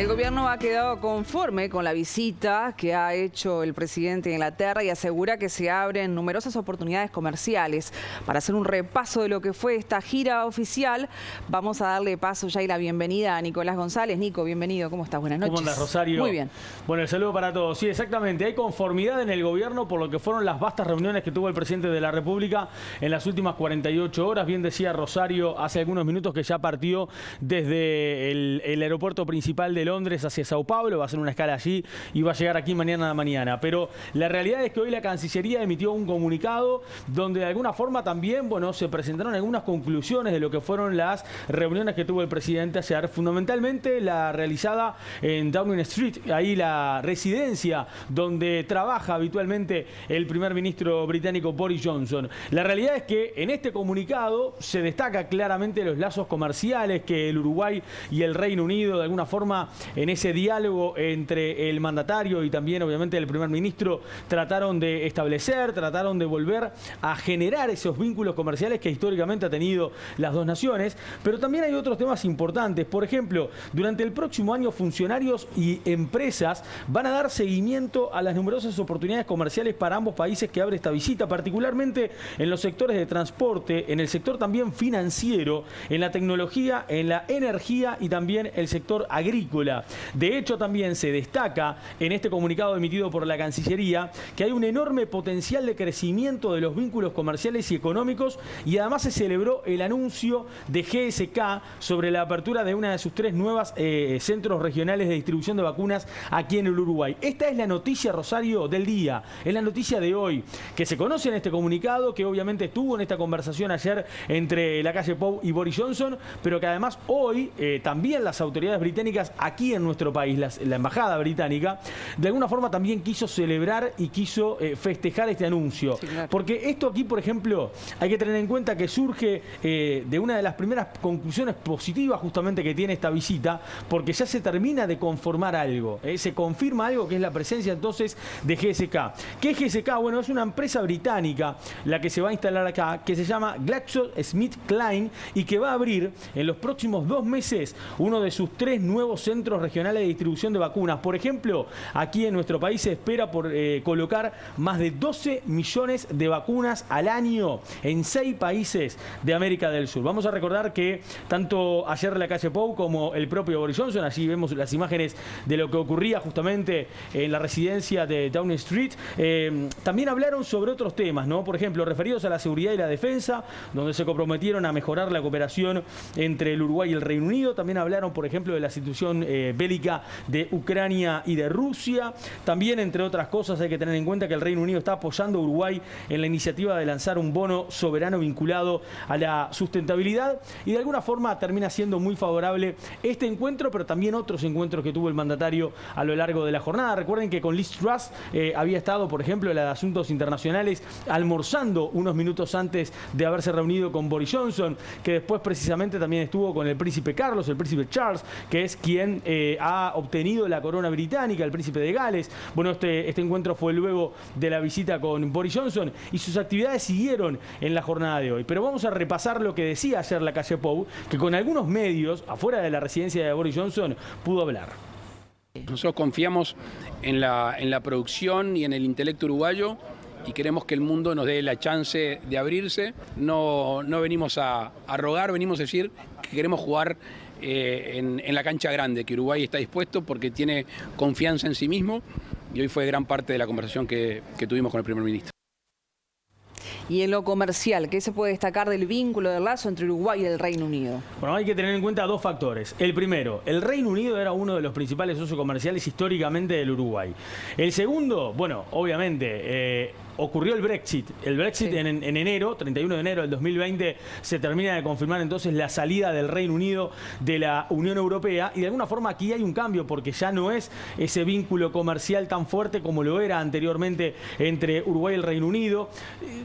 El gobierno ha quedado conforme con la visita que ha hecho el presidente de Inglaterra y asegura que se abren numerosas oportunidades comerciales. Para hacer un repaso de lo que fue esta gira oficial, vamos a darle paso ya y la bienvenida a Nicolás González. Nico, bienvenido. ¿Cómo estás? Buenas noches. ¿Cómo andas, Rosario? Muy bien. Bueno, el saludo para todos. Sí, exactamente. Hay conformidad en el gobierno por lo que fueron las vastas reuniones que tuvo el presidente de la República en las últimas 48 horas. Bien decía Rosario hace algunos minutos que ya partió desde el aeropuerto principal de Londres hacia Sao Paulo, va a hacer una escala allí y va a llegar aquí mañana. Pero la realidad es que hoy la Cancillería emitió un comunicado donde de alguna forma también, bueno, se presentaron algunas conclusiones de lo que fueron las reuniones que tuvo el presidente ayer, fundamentalmente la realizada en Downing Street, ahí la residencia donde trabaja habitualmente el primer ministro británico Boris Johnson. La realidad es que en este comunicado se destaca claramente los lazos comerciales que el Uruguay y el Reino Unido de alguna forma en ese diálogo entre el mandatario y también obviamente el primer ministro trataron de establecer, trataron de volver a generar esos vínculos comerciales que históricamente ha tenido las dos naciones, pero también hay otros temas importantes. Por ejemplo, durante el próximo año funcionarios y empresas van a dar seguimiento a las numerosas oportunidades comerciales para ambos países que abre esta visita, particularmente en los sectores de transporte, en el sector también financiero, en la tecnología, en la energía y también el sector agrícola. De hecho, también se destaca en este comunicado emitido por la Cancillería que hay un enorme potencial de crecimiento de los vínculos comerciales y económicos, y además se celebró el anuncio de GSK sobre la apertura de una de sus 3 nuevas centros regionales de distribución de vacunas aquí en el Uruguay. Esta es la noticia, Rosario, del día, es la noticia de hoy, que se conoce en este comunicado, que obviamente estuvo en esta conversación ayer entre Lacalle Pou y Boris Johnson, pero que además hoy también las autoridades británicas aquí en nuestro país, la embajada británica, de alguna forma también quiso celebrar y quiso festejar este anuncio. Sí, claro. Porque esto aquí, por ejemplo, hay que tener en cuenta que surge de una de las primeras conclusiones positivas justamente que tiene esta visita, porque ya se termina de conformar algo, se confirma algo que es la presencia entonces de GSK. ¿Qué es GSK? Bueno, es una empresa británica la que se va a instalar acá, que se llama GlaxoSmithKline y que va a abrir en los próximos 2 meses uno de sus 3 nuevos centros regionales de distribución de vacunas. Por ejemplo, aquí en nuestro país se espera por colocar más de 12 millones de vacunas al año en 6 países de América del Sur. Vamos a recordar que tanto ayer Lacalle Pou como el propio Boris Johnson, allí vemos las imágenes de lo que ocurría justamente en la residencia de Downing Street, también hablaron sobre otros temas, ¿no? Por ejemplo, referidos a la seguridad y la defensa, donde se comprometieron a mejorar la cooperación entre el Uruguay y el Reino Unido. También hablaron, por ejemplo, de la situación bélica de Ucrania y de Rusia. También, entre otras cosas, hay que tener en cuenta que el Reino Unido está apoyando a Uruguay en la iniciativa de lanzar un bono soberano vinculado a la sustentabilidad, y de alguna forma termina siendo muy favorable este encuentro, pero también otros encuentros que tuvo el mandatario a lo largo de la jornada. Recuerden que con Liz Truss había estado, por ejemplo, la de Asuntos Internacionales almorzando unos minutos antes de haberse reunido con Boris Johnson, que después precisamente también estuvo con el príncipe Carlos, el príncipe Charles, que es quien ha obtenido la corona británica, el príncipe de Gales. Bueno, este encuentro fue luego de la visita con Boris Johnson y sus actividades siguieron en la jornada de hoy. Pero vamos a repasar lo que decía ayer Lacalle Pou, que con algunos medios afuera de la residencia de Boris Johnson pudo hablar. Nosotros confiamos en la producción y en el intelecto uruguayo y queremos que el mundo nos dé la chance de abrirse. No venimos a rogar, venimos a decir que queremos jugar en la cancha grande, que Uruguay está dispuesto porque tiene confianza en sí mismo, y hoy fue gran parte de la conversación que tuvimos con el primer ministro. Y en lo comercial, ¿qué se puede destacar del vínculo, del lazo entre Uruguay y el Reino Unido? Bueno, hay que tener en cuenta 2 factores. El primero, el Reino Unido era uno de los principales socios comerciales históricamente del Uruguay. El segundo, bueno, obviamente, ocurrió el Brexit. El Brexit sí. en enero, 31 de enero del 2020, se termina de confirmar entonces la salida del Reino Unido de la Unión Europea, y de alguna forma aquí hay un cambio porque ya no es ese vínculo comercial tan fuerte como lo era anteriormente entre Uruguay y el Reino Unido.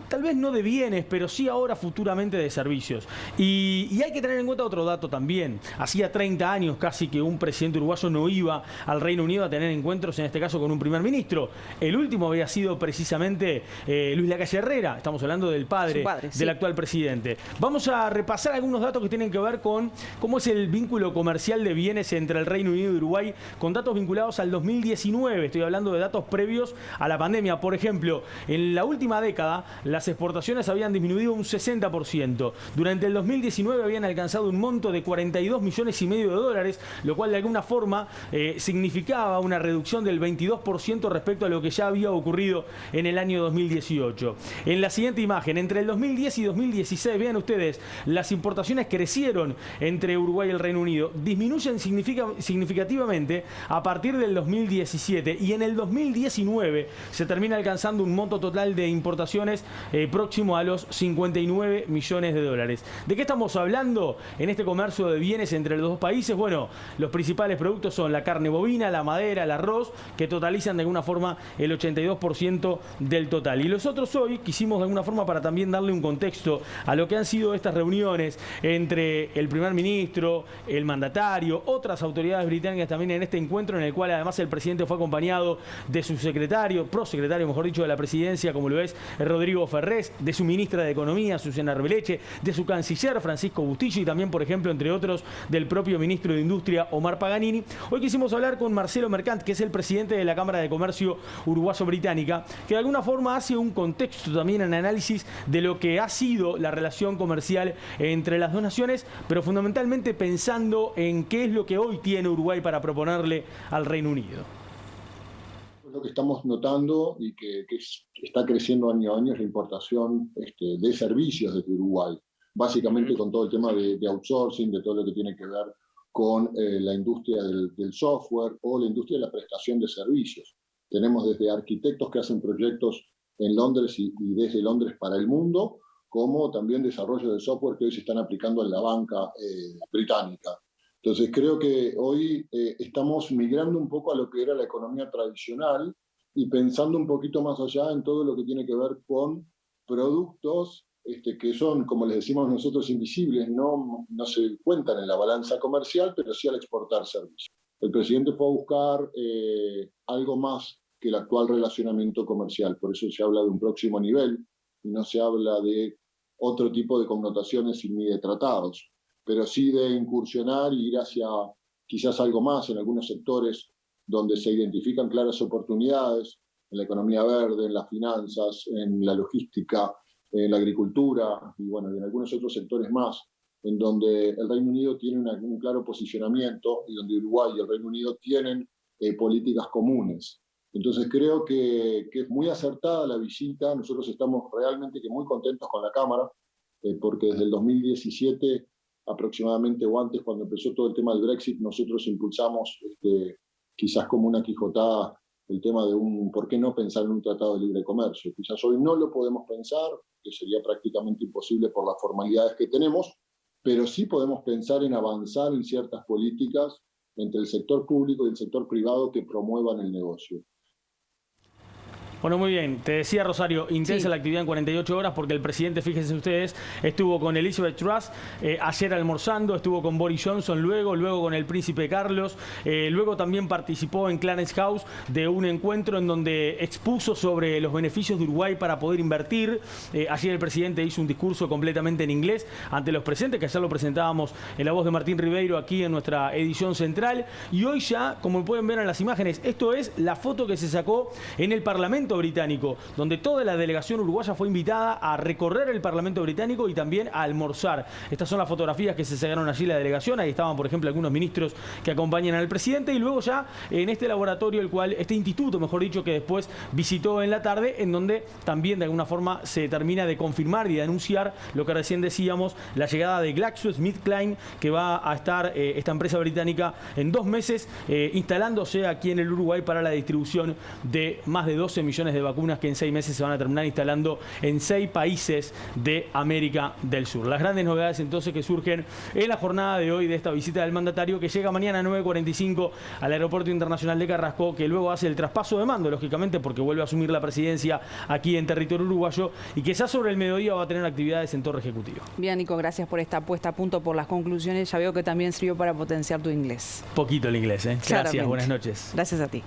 Tal vez no de bienes, pero sí ahora futuramente de servicios. Y hay que tener en cuenta otro dato también. Hacía 30 años casi que un presidente uruguayo no iba al Reino Unido a tener encuentros, en este caso con un primer ministro. El último había sido precisamente de Luis Lacalle Herrera, estamos hablando del padre del actual presidente. Vamos a repasar algunos datos que tienen que ver con cómo es el vínculo comercial de bienes entre el Reino Unido y Uruguay, con datos vinculados al 2019. Estoy hablando de datos previos a la pandemia. Por ejemplo, en la última década, las exportaciones habían disminuido un 60%. Durante el 2019 habían alcanzado un monto de 42,5 millones de dólares, lo cual de alguna forma significaba una reducción del 22% respecto a lo que ya había ocurrido en el año 2018. En la siguiente imagen, entre el 2010 y 2016, vean ustedes, las importaciones crecieron entre Uruguay y el Reino Unido, disminuyen significativamente a partir del 2017 y en el 2019 se termina alcanzando un monto total de importaciones próximo a los 59 millones de dólares. ¿De qué estamos hablando en este comercio de bienes entre los dos países? Bueno, los principales productos son la carne bovina, la madera, el arroz, que totalizan de alguna forma el 82% del total. Y nosotros hoy quisimos de alguna forma, para también darle un contexto a lo que han sido estas reuniones entre el primer ministro, el mandatario, otras autoridades británicas también en este encuentro, en el cual además el presidente fue acompañado de su secretario, prosecretario mejor dicho, de la presidencia, como lo es Rodrigo Ferrés, de su ministra de Economía, Susana Arbeleche, de su canciller, Francisco Bustillo, y también, por ejemplo, entre otros, del propio ministro de Industria, Omar Paganini. Hoy quisimos hablar con Marcelo Mercant, que es el presidente de la Cámara de Comercio Uruguayo-Británica, que de alguna forma hace un contexto también en análisis de lo que ha sido la relación comercial entre las dos naciones, pero fundamentalmente pensando en qué es lo que hoy tiene Uruguay para proponerle al Reino Unido. Lo que estamos notando y que está creciendo año a año es la importación de servicios desde Uruguay, básicamente con todo el tema de outsourcing, de todo lo que tiene que ver con la industria del software o la industria de la prestación de servicios. Tenemos desde arquitectos que hacen proyectos en Londres y desde Londres para el mundo, como también desarrollo de software que hoy se están aplicando en la banca británica. Entonces creo que hoy estamos migrando un poco a lo que era la economía tradicional y pensando un poquito más allá en todo lo que tiene que ver con productos que son, como les decimos nosotros, invisibles, no se cuentan en la balanza comercial, pero sí al exportar servicios. El presidente fue a buscar algo más que el actual relacionamiento comercial, por eso se habla de un próximo nivel y no se habla de otro tipo de connotaciones ni de tratados, pero sí de incursionar y ir hacia quizás algo más en algunos sectores donde se identifican claras oportunidades, en la economía verde, en las finanzas, en la logística, en la agricultura y bueno, y en algunos otros sectores más, en donde el Reino Unido tiene un claro posicionamiento y donde Uruguay y el Reino Unido tienen políticas comunes. Entonces creo que es muy acertada la visita. Nosotros estamos realmente muy contentos con la Cámara, porque desde el 2017 aproximadamente, o antes, cuando empezó todo el tema del Brexit, nosotros impulsamos quizás como una quijotada el tema de por qué no pensar en un tratado de libre comercio. Quizás hoy no lo podemos pensar, que sería prácticamente imposible por las formalidades que tenemos, pero sí podemos pensar en avanzar en ciertas políticas entre el sector público y el sector privado que promuevan el negocio. Bueno, muy bien. Te decía, Rosario, intensa la actividad en 48 horas porque el presidente, fíjense ustedes, estuvo con Elizabeth Truss ayer almorzando, estuvo con Boris Johnson luego con el príncipe Carlos, luego también participó en Clarence House de un encuentro en donde expuso sobre los beneficios de Uruguay para poder invertir. Ayer el presidente hizo un discurso completamente en inglés ante los presentes, que ayer lo presentábamos en la voz de Martín Ribeiro aquí en nuestra edición central. Y hoy ya, como pueden ver en las imágenes, esto es la foto que se sacó en el Parlamento británico, donde toda la delegación uruguaya fue invitada a recorrer el Parlamento británico y también a almorzar. Estas son las fotografías que se sacaron allí la delegación. Ahí estaban, por ejemplo, algunos ministros que acompañan al presidente, y luego ya en este laboratorio, este instituto, mejor dicho, que después visitó en la tarde, en donde también de alguna forma se termina de confirmar y de anunciar lo que recién decíamos, la llegada de GlaxoSmithKline, que va a estar esta empresa británica en 2 meses instalándose aquí en el Uruguay para la distribución de más de 12 millones de vacunas que en 6 meses se van a terminar instalando en 6 países de América del Sur. Las grandes novedades entonces que surgen en la jornada de hoy de esta visita del mandatario, que llega mañana a 9:45 al Aeropuerto Internacional de Carrasco, que luego hace el traspaso de mando, lógicamente, porque vuelve a asumir la presidencia aquí en territorio uruguayo, y que ya sobre el mediodía va a tener actividades en Torre Ejecutiva. Bien, Nico, gracias por esta puesta a punto, por las conclusiones. Ya veo que también sirvió para potenciar tu inglés. Poquito el inglés, ¿eh? Gracias, buenas noches. Gracias a ti.